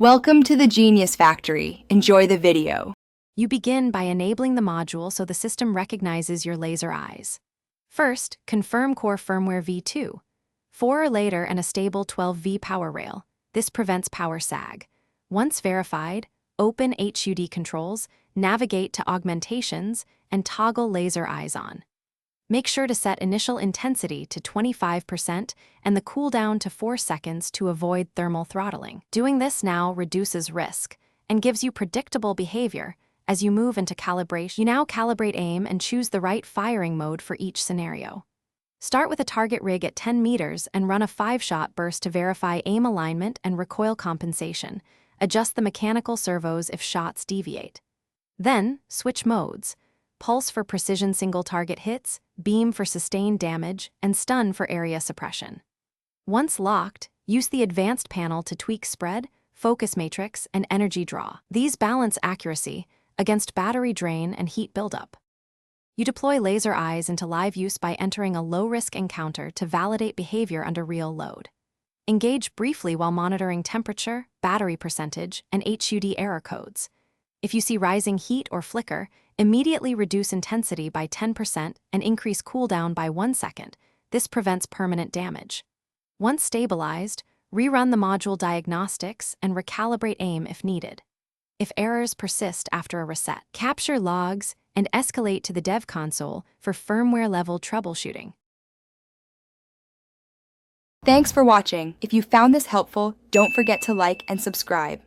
Welcome to the Genius Factory. Enjoy the video. You begin by enabling the module so the system recognizes your laser eyes. First, confirm core firmware V2. 4 or later and a stable 12V power rail. This prevents power sag. Once verified, open HUD controls, navigate to augmentations, and toggle laser eyes on. Make sure to set initial intensity to 25% and the cooldown to 4 seconds to avoid thermal throttling. Doing this now reduces risk and gives you predictable behavior as you move into calibration. You now calibrate aim and choose the right firing mode for each scenario. Start with a target rig at 10 meters and run a 5-shot burst to verify aim alignment and recoil compensation. Adjust the mechanical servos if shots deviate. Then, switch modes. Pulse for precision single-target hits, beam for sustained damage, and stun for area suppression. Once locked, use the advanced panel to tweak spread, focus matrix, and energy draw. These balance accuracy against battery drain and heat buildup. You deploy laser eyes into live use by entering a low-risk encounter to validate behavior under real load. Engage briefly while monitoring temperature, battery percentage, and HUD error codes. If you see rising heat or flicker, immediately reduce intensity by 10% and increase cooldown by 1 second. This prevents permanent damage. Once stabilized, rerun the module diagnostics and recalibrate aim if needed. If errors persist after a reset, capture logs and escalate to the dev console for firmware-level troubleshooting. Thanks for watching. If you found this helpful, don't forget to like and subscribe.